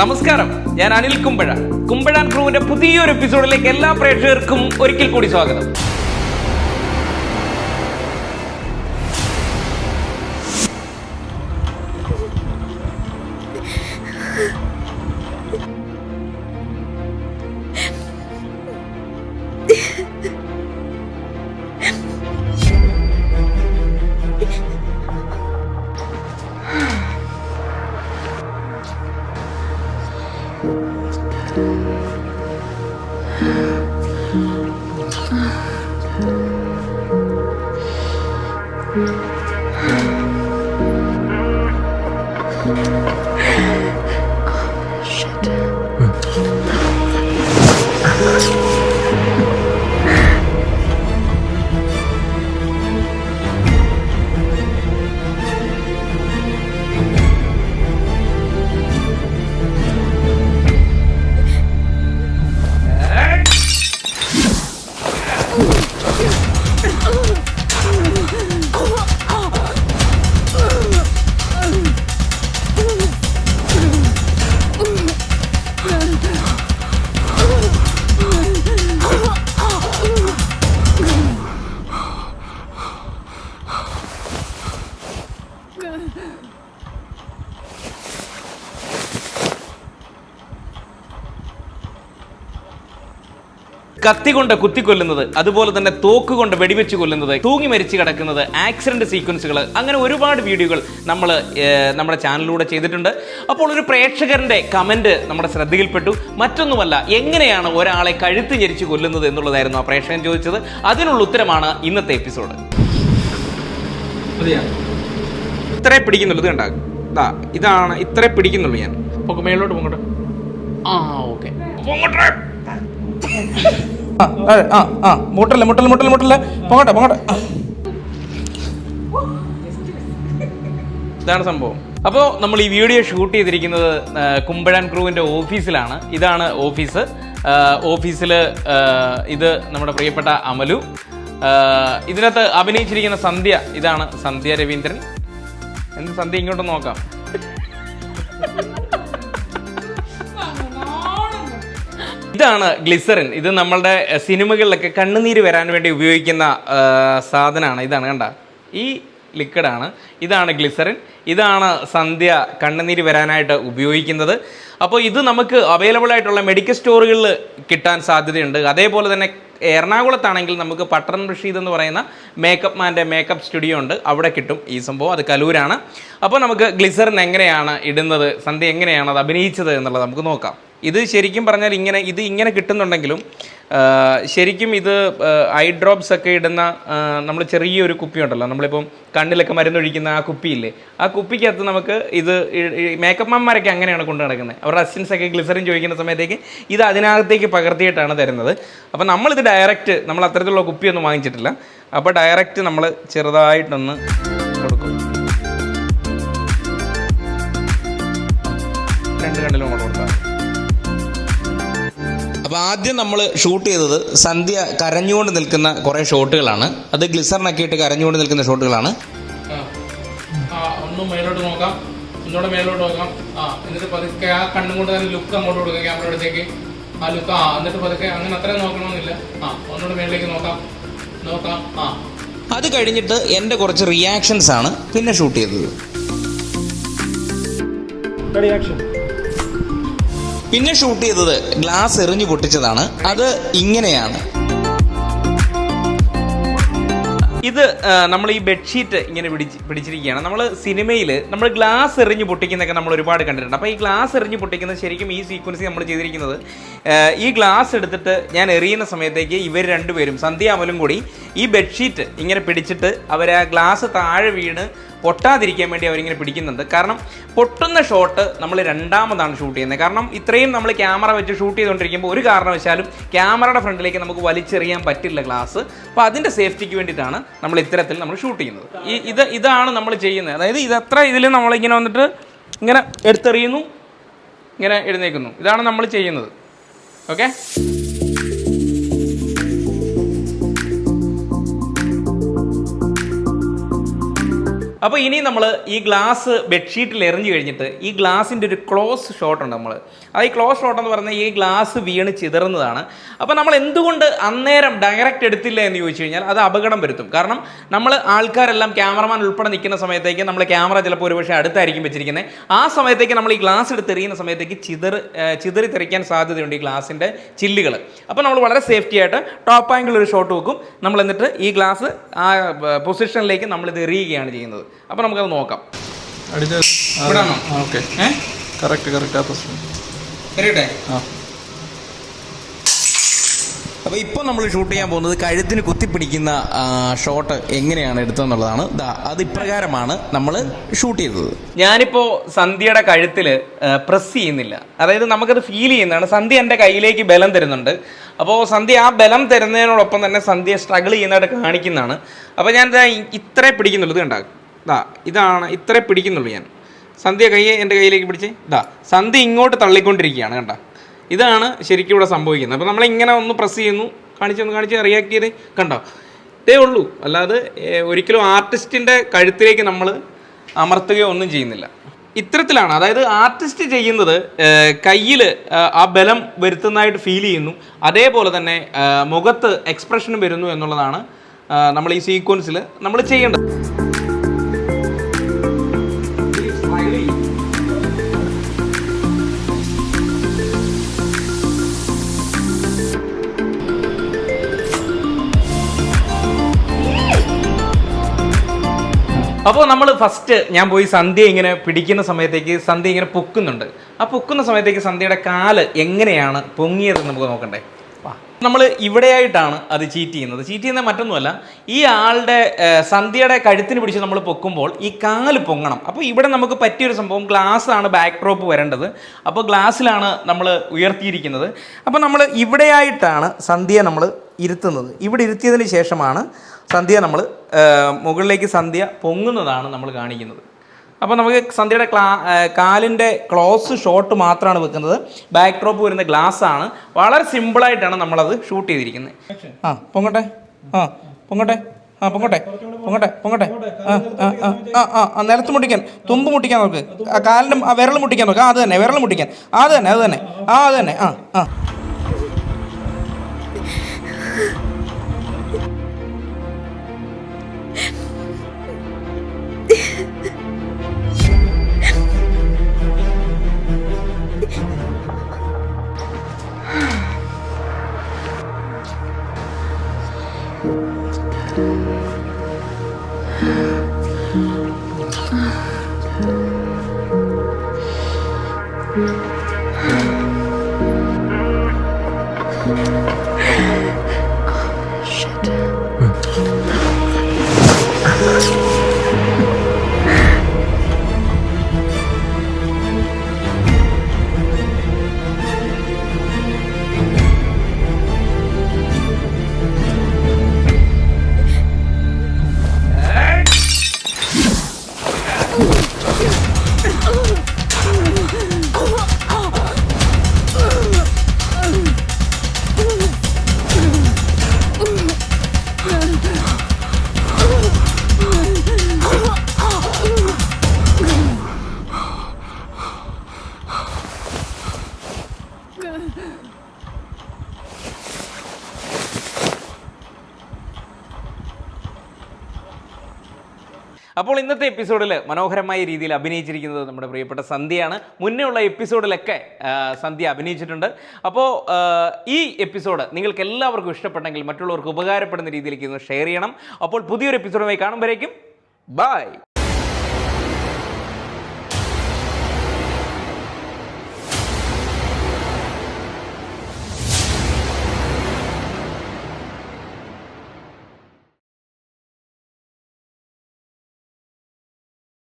നമസ്കാരം, ഞാൻ അനിൽ കുമ്പഴ. കുമ്പഴാൻ ക്രൂവിന്റെ പുതിയൊരു എപ്പിസോഡിലേക്ക് എല്ലാ പ്രേക്ഷകർക്കും ഒരിക്കൽ കൂടി സ്വാഗതം. കത്തി കൊണ്ട് കുത്തിക്കൊല്ലുന്നത്, അതുപോലെ തന്നെ തോക്ക് കൊണ്ട് വെടിവെച്ച് കൊല്ലുന്നത്, തൂങ്ങി മരിച്ചു കിടക്കുന്നത്, ആക്സിഡന്റ് സീക്വൻസുകൾ, അങ്ങനെ ഒരുപാട് വീഡിയോകൾ നമ്മൾ നമ്മുടെ ചാനലിലൂടെ ചെയ്തിട്ടുണ്ട്. അപ്പോൾ ഒരു പ്രേക്ഷകരുടെ കമന്റ് നമ്മുടെ ശ്രദ്ധയിൽപ്പെട്ടു. മറ്റൊന്നുമല്ല, എങ്ങനെയാണ് ഒരാളെ കഴുത്ത് ഞെരിച്ച് കൊല്ലുന്നത് എന്നുള്ളതായിരുന്നു ആ പ്രേക്ഷകൻ ചോദിച്ചത്. അതിനുള്ള ഉത്തരമാണ് ഇന്നത്തെ എപ്പിസോഡ്. ഇത്രേ പിടിക്കുന്നുള്ളൂ, ഇത് കണ്ടാകും. ഇതാണ് ഇത്രേ പിടിക്കുന്നുള്ളൂ. ഞാൻ മേലോട്ട് പോകട്ടെ. ഓക്കെ, മുട്ടല്ലേ മുട്ടല്ലേ മുട്ടല്ലേ മുട്ടല്ലേ, പോകട്ടെ പോകട്ടെ. ഇതാണ് സംഭവം. അപ്പോൾ നമ്മൾ ഈ വീഡിയോ ഷൂട്ട് ചെയ്തിരിക്കുന്നത് കുമ്പഴാൻ ക്രൂവിൻ്റെ ഓഫീസിലാണ്. ഇതാണ് ഓഫീസ്. ഓഫീസിൽ ഇത് നമ്മുടെ പ്രിയപ്പെട്ട അമലു. ഇതിനകത്ത് അഭിനയിച്ചിരിക്കുന്ന സന്ധ്യ, ഇതാണ് സന്ധ്യ രവീന്ദ്രൻ. എന്ത് സന്ധ്യ, ഇങ്ങോട്ട് നോക്കാം. ഇതാണ് ഗ്ലിസറിൻ. ഇത് നമ്മളുടെ സിനിമകളിലൊക്കെ കണ്ണുനീര് വരാൻ വേണ്ടി ഉപയോഗിക്കുന്ന സാധനമാണ്. ഇതാണ്, കണ്ട, ഈ ലിക്വിഡാണ്. ഇതാണ് ഗ്ലിസറിൻ. ഇതാണ് സന്ധ്യ കണ്ണുനീര് വരാനായിട്ട് ഉപയോഗിക്കുന്നത്. അപ്പോൾ ഇത് നമുക്ക് അവൈലബിൾ ആയിട്ടുള്ള മെഡിക്കൽ സ്റ്റോറുകളിൽ കിട്ടാൻ സാധ്യതയുണ്ട്. അതേപോലെ തന്നെ എറണാകുളത്താണെങ്കിൽ നമുക്ക് പട്ടൺ റഷീദ് എന്ന് പറയുന്ന മേക്കപ്പ് മാൻ്റെ മേക്കപ്പ് സ്റ്റുഡിയോ ഉണ്ട്, അവിടെ കിട്ടും ഈ സംഭവം. അത് കലൂരാണ്. അപ്പോൾ നമുക്ക് ഗ്ലിസറിൻ എങ്ങനെയാണ് ഇടുന്നത്, സന്ധ്യ എങ്ങനെയാണ് അത് അഭിനയിച്ചത് എന്നുള്ളത് നമുക്ക് നോക്കാം. ഇത് ശരിക്കും പറഞ്ഞാൽ ഇങ്ങനെ കിട്ടുന്നുണ്ടെങ്കിലും ശരിക്കും ഇത് ഐ ഡ്രോപ്സ് ഒക്കെ ഇടുന്ന നമ്മൾ ചെറിയൊരു കുപ്പി ഉണ്ടല്ലോ, നമ്മളിപ്പം കണ്ണിലൊക്കെ മരുന്നൊഴിക്കുന്ന ആ കുപ്പിയില്ലേ, ആ കുപ്പിക്കകത്ത് നമുക്ക് ഇത് മേക്കപ്പ് മാന്മാരൊക്കെ അങ്ങനെയാണ് കൊണ്ടു നടക്കുന്നത്. അവരുടെ അസിസ്റ്റൻസ് ഒക്കെ ഗ്ലിസറിൻ ചോദിക്കുന്ന സമയത്തേക്ക് ഇത് അതിനകത്തേക്ക് പകർത്തിയിട്ടാണ് തരുന്നത്. അപ്പോൾ നമ്മളിത് ഡയറക്റ്റ്, നമ്മൾ അത്തരത്തിലുള്ള കുപ്പിയൊന്നും വാങ്ങിച്ചിട്ടില്ല. അപ്പോൾ ഡയറക്റ്റ് നമ്മൾ ചെറുതായിട്ടൊന്ന് കൊടുക്കും. രണ്ട് കണ്ണിലും കൊണ്ട് കൊടുക്കാം. അപ്പോൾ ആദ്യം നമ്മൾ ഷൂട്ട് ചെയ്തത് സന്ധ്യ കരഞ്ഞുകൊണ്ട് നിൽക്കുന്ന കുറേ ഷോട്ടുകളാണ്. അത് ഗ്ലിസറിനൊക്കെ ഇട്ട് കരഞ്ഞുകൊണ്ട് നിൽക്കുന്ന ഷോട്ടുകളാണ്. ഒന്ന് മേലോട്ട് നോക്കാം, ഒന്നുകൂടെ മേലോട്ട് നോക്കാം. എന്നിട്ട് പതുക്കെ ആ കണ്ണും കൊണ്ട് തന്നെ ലുക്ക് അങ്ങോട്ട് കൊടുക്കുക, ക്യാമറ അടുത്തേക്ക്. ആ ലുക്ക് എന്നിട്ട് പതുക്കെ, അങ്ങനെ അത്രയും നോക്കണമെന്നില്ല. ഒന്നുകൂടെ മേളിലേക്ക് നോക്കാം. അത് കഴിഞ്ഞിട്ട് എൻ്റെ കുറച്ച് റിയാക്ഷൻസ് ആണ് പിന്നെ ഷൂട്ട് ചെയ്തത്. പിന്നെ ഷൂട്ട് ചെയ്തത് ഗ്ലാസ് എറിഞ്ഞു പൊട്ടിച്ചതാണ്. അത് ഇങ്ങനെയാണ്. ഇത് നമ്മൾ ഈ ബെഡ്ഷീറ്റ് ഇങ്ങനെ പിടിച്ചിരിക്കുകയാണ്. നമ്മൾ സിനിമയിൽ നമ്മൾ ഗ്ലാസ് എറിഞ്ഞ് പൊട്ടിക്കുന്നതൊക്കെ നമ്മൾ ഒരുപാട് കണ്ടിട്ടുണ്ട്. അപ്പോൾ ഈ ഗ്ലാസ് എറിഞ്ഞ് പൊട്ടിക്കുന്നത് ശരിക്കും ഈ സീക്വൻസിൽ നമ്മൾ ചെയ്തിരിക്കുന്നത്, ഈ ഗ്ലാസ് എടുത്തിട്ട് ഞാൻ എറിയുന്ന സമയത്തേക്ക് ഇവർ രണ്ടുപേരും സന്ധ്യ അമലും കൂടി ഈ ബെഡ്ഷീറ്റ് ഇങ്ങനെ പിടിച്ചിട്ട് അവർ ആ ഗ്ലാസ് താഴെ വീണ് പൊട്ടാതിരിക്കാൻ വേണ്ടി അവരിങ്ങനെ പിടിക്കുന്നുണ്ട്. കാരണം പൊട്ടുന്ന ഷോട്ട് നമ്മൾ രണ്ടാമതാണ് ഷൂട്ട് ചെയ്യുന്നത്. കാരണം ഇത്രയും നമ്മൾ ക്യാമറ വെച്ച് ഷൂട്ട് ചെയ്തുകൊണ്ടിരിക്കുമ്പോൾ ഒരു കാരണവശാലും ക്യാമറയുടെ ഫ്രണ്ടിലേക്ക് നമുക്ക് വലിച്ചെറിയാൻ പറ്റില്ല ഗ്ലാസ്. അപ്പോൾ അതിൻ്റെ സേഫ്റ്റിക്ക് വേണ്ടിയിട്ടാണ് നമ്മൾ ഇത്തരത്തിൽ നമ്മൾ ഷൂട്ട് ചെയ്യുന്നത്. ഇതാണ് നമ്മൾ ചെയ്യുന്നത്. അതായത് ഇതത്ര ഇതിൽ നമ്മളിങ്ങനെ വന്നിട്ട് ഇങ്ങനെ എടുത്തെറിയുന്നു, ഇങ്ങനെ എഴുന്നേക്കുന്നു. ഇതാണ് നമ്മൾ ചെയ്യുന്നത്. ഓക്കെ. അപ്പോൾ ഇനി നമ്മൾ ഈ ഗ്ലാസ് ബെഡ്ഷീറ്റിൽ എറിഞ്ഞു കഴിഞ്ഞിട്ട് ഈ ഗ്ലാസിൻ്റെ ഒരു ക്ലോസ് ഷോട്ട് ഉണ്ട് നമ്മൾ. അത് ഈ ക്ലോസ് ഷോട്ട് എന്ന് പറഞ്ഞാൽ ഈ ഗ്ലാസ് വീണ് ചിതറുന്നതാണ്. അപ്പോൾ നമ്മൾ എന്തുകൊണ്ട് അന്നേരം ഡയറക്റ്റ് എടുത്തില്ല എന്ന് ചോദിച്ചു കഴിഞ്ഞാൽ അത് അപകടം വരുത്തും. കാരണം നമ്മൾ ആൾക്കാരെല്ലാം ക്യാമറമാൻ ഉൾപ്പെടെ നിൽക്കുന്ന സമയത്തേക്ക് നമ്മൾ ക്യാമറ ചിലപ്പോൾ ഒരുപക്ഷെ അടുത്തായിരിക്കും വെച്ചിരിക്കുന്നത്. ആ സമയത്തേക്ക് നമ്മൾ ഈ ഗ്ലാസ് എടുത്ത് എറിയുന്ന സമയത്തേക്ക് ചിതറി തെറിക്കാൻ സാധ്യതയുണ്ട് ഈ ഗ്ലാസിൻ്റെ ചില്ലുകൾ. അപ്പോൾ നമ്മൾ വളരെ സേഫ്റ്റി ആയിട്ട് ടോപ്പ് ആംഗിൾ ഒരു ഷോട്ട് വെക്കും. നമ്മൾ എന്നിട്ട് ഈ ഗ്ലാസ് ആ പൊസിഷനിലേക്ക് നമ്മളിത് എറിയുകയാണ് ചെയ്യുന്നത്. അപ്പോൾ നമുക്കത് നോക്കാം. ഓക്കെ കറക്റ്റ് ആ പൊസിഷൻ എറിയട്ടെ. അപ്പോൾ ഇപ്പോൾ നമ്മൾ ഷൂട്ട് ചെയ്യാൻ പോകുന്നത് കഴുത്തിന് കുത്തിപ്പിടിക്കുന്ന ഷോട്ട് എങ്ങനെയാണ് എടുത്തതെന്നുള്ളതാണ്. അത് ഇപ്രകാരമാണ് നമ്മൾ ഷൂട്ട് ചെയ്തത്. ഞാനിപ്പോൾ സന്ധ്യയുടെ കഴുത്തിൽ പ്രസ് ചെയ്യുന്നില്ല, അതായത് നമുക്കത് ഫീൽ ചെയ്യുന്നതാണ്. സന്ധ്യ എൻ്റെ കയ്യിലേക്ക് ബലം തരുന്നുണ്ട്. അപ്പോൾ സന്ധ്യ ആ ബലം തരുന്നതിനോടൊപ്പം തന്നെ സന്ധ്യ സ്ട്രഗിൾ ചെയ്യുന്നതായിട്ട് കാണിക്കുന്നതാണ്. അപ്പോൾ ഞാൻ ഇത്രേ പിടിക്കുന്നുള്ളൂ. ഇത് കണ്ടാകും, ഇതാണ് ഇത്രേ പിടിക്കുന്നുള്ളൂ ഞാൻ. സന്ധ്യ എൻ്റെ കയ്യിലേക്ക് പിടിച്ച് സന്ധ്യ ഇങ്ങോട്ട് തള്ളിക്കൊണ്ടിരിക്കുകയാണ്. കണ്ട, ഇതാണ് ശരിക്കും ഇവിടെ സംഭവിക്കുന്നത്. അപ്പോൾ നമ്മളിങ്ങനെ ഒന്ന് പ്രസ് ചെയ്യുന്നു, കാണിച്ച് റിയാക്ട് കണ്ടോ, ഇതേ ഉള്ളൂ. അല്ലാതെ ഒരിക്കലും ആർട്ടിസ്റ്റിൻ്റെ കഴുത്തിലേക്ക് നമ്മൾ അമർത്തുകയോ ഒന്നും ചെയ്യുന്നില്ല. ഇത്തരത്തിലാണ്, അതായത് ആർട്ടിസ്റ്റ് ചെയ്യുന്നത് കയ്യിൽ ആ ബലം വരുത്തുന്നതായിട്ട് ഫീൽ ചെയ്യുന്നു, അതേപോലെ തന്നെ മുഖത്ത് എക്സ്പ്രഷനും വരുന്നു എന്നുള്ളതാണ് നമ്മൾ ഈ സീക്വൻസിൽ നമ്മൾ ചെയ്യേണ്ടത്. അപ്പോൾ നമ്മൾ ഫസ്റ്റ് ഞാൻ പോയി സന്ധ്യ ഇങ്ങനെ പിടിക്കുന്ന സമയത്തേക്ക് സന്ധ്യ ഇങ്ങനെ പൊക്കുന്നുണ്ട്. ആ പൊക്കുന്ന സമയത്തേക്ക് സന്ധ്യയുടെ കാല് എങ്ങനെയാണ് പൊങ്ങിയതെന്ന് നമുക്ക് നോക്കണ്ടേ. നമ്മൾ ഇവിടെയായിട്ടാണ് അത് ചീറ്റ് ചെയ്യുന്നത് മറ്റൊന്നുമല്ല, ഈ ആളുടെ സന്ധ്യയുടെ കഴുത്തിന് പിടിച്ച് നമ്മൾ പൊക്കുമ്പോൾ ഈ കാല് പൊങ്ങണം. അപ്പോൾ ഇവിടെ നമുക്ക് പറ്റിയൊരു സംഭവം, ഗ്ലാസ്സാണ് ബാക്ക് ഡ്രോപ്പ് വരേണ്ടത്. അപ്പോൾ ഗ്ലാസ്സിലാണ് നമ്മൾ ഉയർത്തിയിരിക്കുന്നത്. അപ്പോൾ നമ്മൾ ഇവിടെയായിട്ടാണ് സന്ധ്യ നമ്മൾ ഇരുത്തുന്നത്. ഇവിടെ ഇരുത്തിയതിന് ശേഷമാണ് സന്ധ്യ നമ്മൾ മുകളിലേക്ക് സന്ധ്യ പൊങ്ങുന്നതാണ് നമ്മൾ കാണിക്കുന്നത്. അപ്പോൾ നമുക്ക് സന്ധ്യയുടെ കാലിൻ്റെ ക്ലോസ് ഷോട്ട് മാത്രമാണ് വെക്കുന്നത്. ബാക്ക് ഡ്രോപ്പ് വരുന്ന ഗ്ലാസ്സാണ്. വളരെ സിമ്പിളായിട്ടാണ് നമ്മളത് ഷൂട്ട് ചെയ്തിരിക്കുന്നത്. പൊങ്ങട്ടെ പൊങ്ങട്ടെ പൊങ്ങട്ടെ നിലത്ത് മുട്ടിക്കാൻ, തുമ്പ് മുട്ടിക്കാൻ നോക്ക്, കാലിൻ്റെ വിരൽ മുട്ടിക്കാൻ നോക്ക്. അത് തന്നെ വിരൽ മുട്ടിക്കാൻ, അത് തന്നെ. അപ്പോൾ ഇന്നത്തെ എപ്പിസോഡിൽ മനോഹരമായ രീതിയിൽ അഭിനയിച്ചിരിക്കുന്നത് നമ്മുടെ പ്രിയപ്പെട്ട സന്ധ്യയാണ്. മുന്നേ ഉള്ള എപ്പിസോഡിലൊക്കെ സന്ധ്യ അഭിനയിച്ചിട്ടുണ്ട്. അപ്പോൾ ഈ എപ്പിസോഡ് നിങ്ങൾക്ക് എല്ലാവർക്കും ഇഷ്ടപ്പെട്ടെങ്കിൽ മറ്റുള്ളവർക്ക് ഉപകാരപ്പെടുന്ന രീതിയിലേക്ക് ഒന്ന് ഷെയർ ചെയ്യണം. അപ്പോൾ പുതിയൊരു എപ്പിസോഡുമായി കാണുമ്പോഴേക്കും ബൈ.